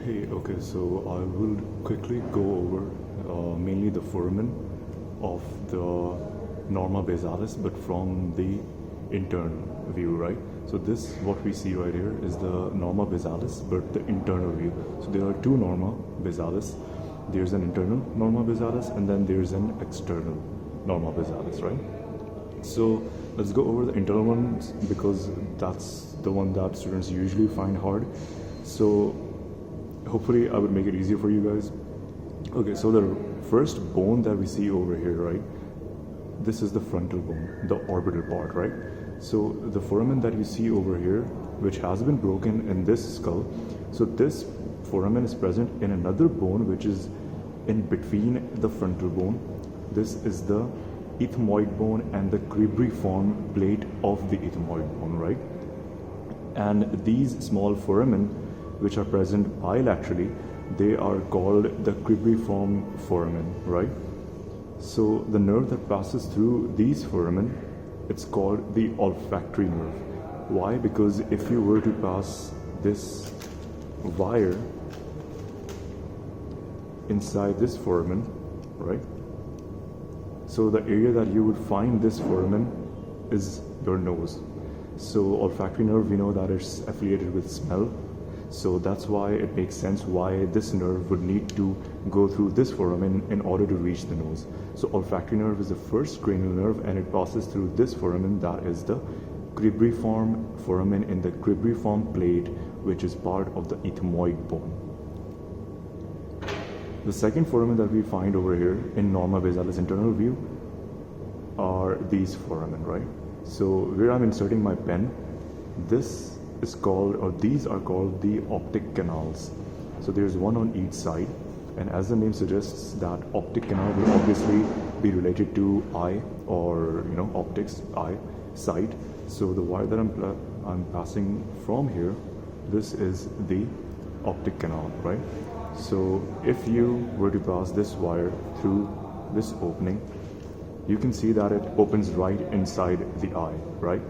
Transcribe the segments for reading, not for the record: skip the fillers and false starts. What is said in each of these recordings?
Hey, okay, so I will quickly go over mainly the foramen of the Norma Basalis, but from the internal view, right? So this, what we see right here, is the Norma Basalis, but the internal view. So there are two Norma Basalis. There's an internal Norma Basalis, and then there's an external Norma Basalis, right? So let's go over the internal ones because that's the one that students usually find hard. So hopefully I would make it easier for you guys. Okay, so the first bone that we see over here, right? This is the frontal bone, the orbital part, right? So the foramen that you see over here, which has been broken in this skull, so this foramen is present in another bone which is in between the frontal bone. This is the ethmoid bone and the cribriform plate of the ethmoid bone, right? And these small foramen, which are present bilaterally, they are called the cribriform foramen, right? So the nerve that passes through these foramen, it's called the olfactory nerve. Why? Because if you were to pass this wire inside this foramen, right? So the area that you would find this foramen is your nose. So olfactory nerve, we know that it's affiliated with smell. So that's why it makes sense why this nerve would need to go through this foramen in order to reach the nose. So olfactory nerve is the first cranial nerve, and it passes through this foramen, that is the cribriform foramen in the cribriform plate, which is part of the ethmoid bone. The second foramen that we find over here in Norma Basalis internal view are these foramen, right? So where I'm inserting my pen, this is called, or these are called, the optic canals. So there's one on each side, and as the name suggests, that optic canal will obviously be related to eye, or optics, eye, sight. So the wire that I'm passing from here, this is the optic canal, right? So if you were to pass this wire through this opening, you can see that it opens right inside the eye, right?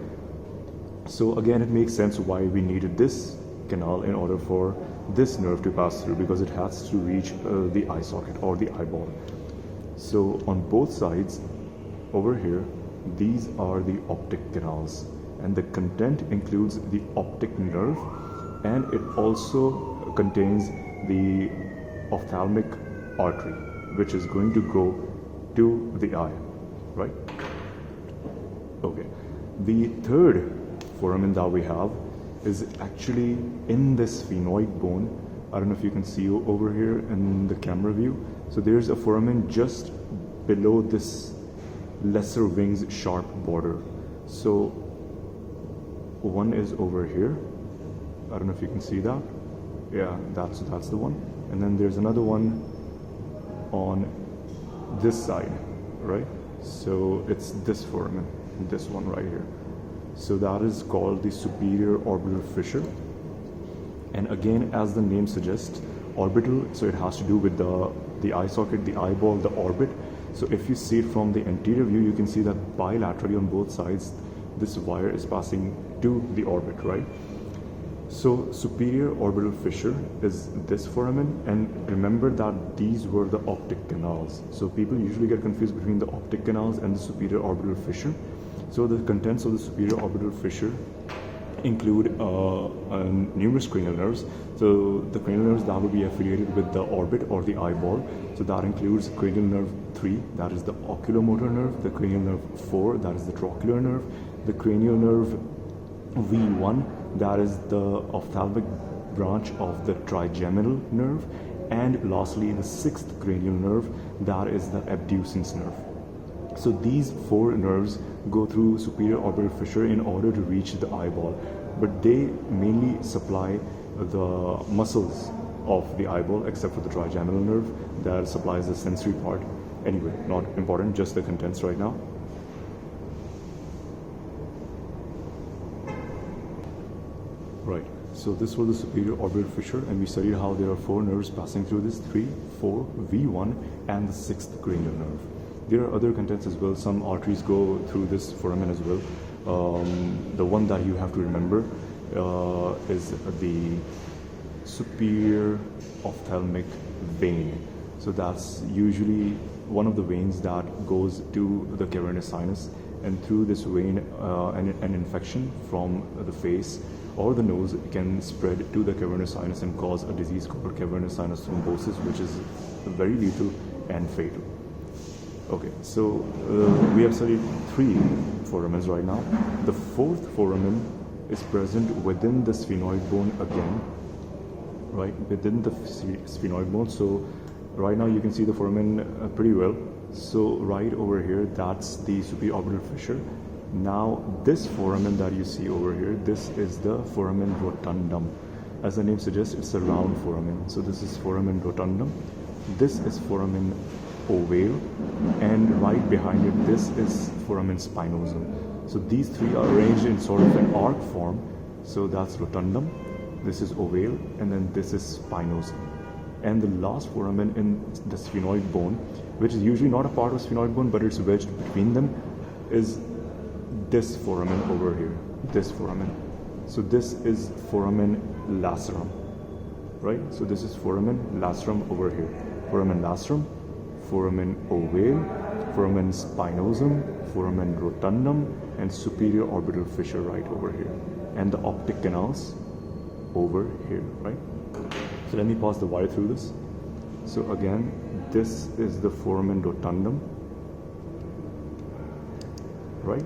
So again, it makes sense why we needed this canal in order for this nerve to pass through, because it has to reach the eye socket or the eyeball. So on both sides over here, these are the optic canals, and the content includes the optic nerve, and it also contains the ophthalmic artery, which is going to go to the eye, right? Okay, the third foramen that we have is actually in this sphenoid bone. I don't know if you can see over here in the camera view. So there's a foramen just below this lesser wing's sharp border. So one is over here. I don't know if you can see that. Yeah, that's the one. And then there's another one on this side, right? So it's this foramen, this one right here. So that is called the superior orbital fissure. And again, as the name suggests, orbital, so it has to do with the eye socket, the eyeball, the orbit. So if you see it from the anterior view, you can see that bilaterally on both sides, this wire is passing to the orbit, right? So superior orbital fissure is this foramen, and remember that these were the optic canals. So people usually get confused between the optic canals and the superior orbital fissure. So the contents of the superior orbital fissure include numerous cranial nerves. So the cranial nerves that will be affiliated with the orbit or the eyeball. So that includes cranial nerve 3, that is the oculomotor nerve, the cranial nerve 4, that is the trochlear nerve, the cranial nerve V1, that is the ophthalmic branch of the trigeminal nerve, and lastly the sixth cranial nerve, that is the abducens nerve. So these four nerves go through superior orbital fissure in order to reach the eyeball, but they mainly supply the muscles of the eyeball, except for the trigeminal nerve that supplies the sensory part. Anyway, not important, just the contents right now. Right, so this was the superior orbital fissure, and we studied how there are four nerves passing through this, 3, 4, V1, and the sixth cranial nerve. There are other contents as well. Some arteries go through this foramen as well. The one that you have to remember is the superior ophthalmic vein. So that's usually one of the veins that goes to the cavernous sinus, and through this vein an infection from the face or the nose can spread to the cavernous sinus and cause a disease called cavernous sinus thrombosis, which is very lethal and fatal. Okay, so we have studied 3 foramens right now. The 4th foramen is present within the sphenoid bone again, right, within the sphenoid bone. So right now you can see the foramen pretty well. So right over here, that's the superior orbital fissure. Now this foramen that you see over here, this is the foramen rotundum. As the name suggests, it's a round foramen. So this is foramen rotundum, this is foramen ovale, and right behind it, this is foramen spinosum. So these 3 are arranged in sort of an arc form. So that's rotundum, this is ovale, and then this is spinosum. And the last foramen in the sphenoid bone, which is usually not a part of sphenoid bone, but it's wedged between them, is this foramen over here, this foramen. So this is foramen lacerum, right? So this is foramen lacerum over here. Foramen lacerum, foramen ovale, foramen spinosum, foramen rotundum, and superior orbital fissure right over here. And the optic canals over here, right? So let me pass the wire through this. So again, this is the foramen rotundum, right?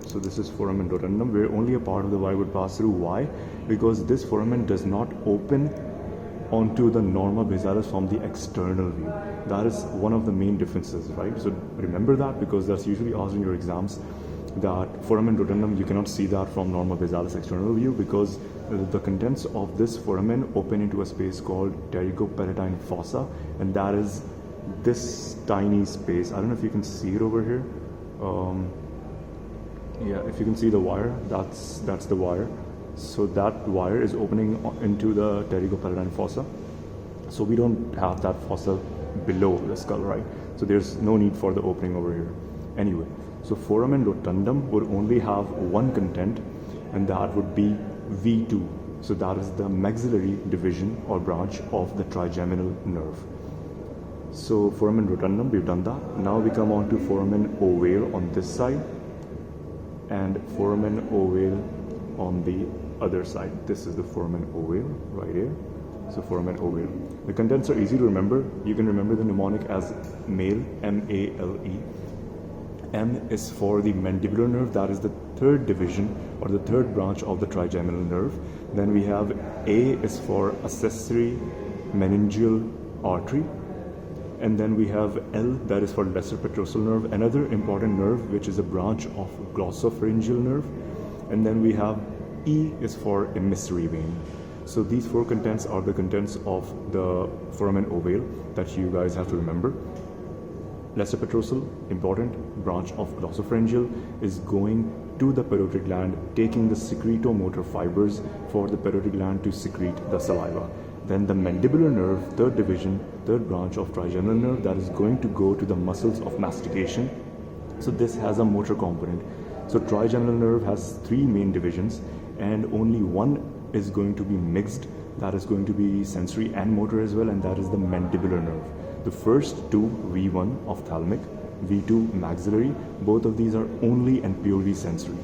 So this is foramen rotundum, where only a part of the wire would pass through. Why? Because this foramen does not open onto the Norma Basalis from the external view. That is one of the main differences, right? So remember that, because that's usually asked in your exams, that foramen rotundum, you cannot see that from Norma Basalis external view, because the contents of this foramen open into a space called pterygopalatine fossa, and that is this tiny space. I don't know if you can see it over here. Yeah, if you can see the wire, that's the wire. So that wire is opening into the pterygopalatine fossa. So we don't have that fossa below the skull, right? So there's no need for the opening over here. Anyway, so foramen rotundum would only have one content, and that would be V2. So that is the maxillary division or branch of the trigeminal nerve. So foramen rotundum, we've done that. Now we come on to foramen ovale on this side, and foramen ovale on the other side. This is the foramen ovale right here. So foramen ovale. The contents are easy to remember. You can remember the mnemonic as male, M-A-L-E. M is for the mandibular nerve, that is the 3rd division or the 3rd branch of the trigeminal nerve. Then we have A is for accessory meningeal artery. And then we have L, that is for lesser petrosal nerve, another important nerve which is a branch of glossopharyngeal nerve. And then we have E is for emissary vein. So these 4 contents are the contents of the foramen ovale that you guys have to remember. Lesser petrosal, important branch of glossopharyngeal, is going to the parotid gland, taking the secretomotor fibers for the parotid gland to secrete the saliva. Then the mandibular nerve, 3rd division, 3rd branch of trigeminal nerve, that is going to go to the muscles of mastication. So this has a motor component. So trigeminal nerve has 3 main divisions, and only one is going to be mixed, that is going to be sensory and motor as well, and that is the mandibular nerve. The first 2, V1 ophthalmic, V2 maxillary, both of these are only and purely sensory.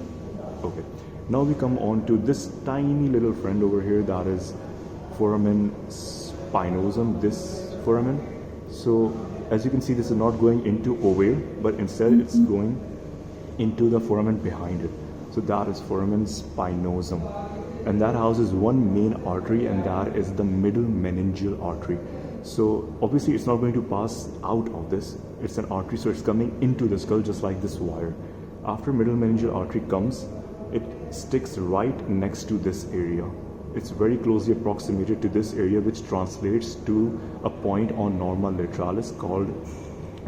Okay, now we come on to this tiny little friend over here, that is foramen spinosum, this foramen. So as you can see, this is not going into ovale, but instead it's going into the foramen behind it. So that is foramen spinosum, and that houses one main artery, and that is the middle meningeal artery. So obviously it's not going to pass out of this, it's an artery, so it's coming into the skull just like this wire. After middle meningeal artery comes, it sticks right next to this area. It's very closely approximated to this area, which translates to a point on norma lateralis called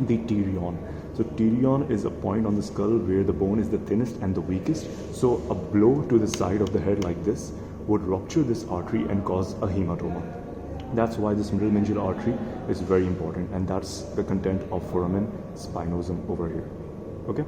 the pterion. So pterion is a point on the skull where the bone is the thinnest and the weakest. So a blow to the side of the head like this would rupture this artery and cause a hematoma. That's why this middle meningeal artery is very important, and that's the content of foramen spinosum over here. Okay.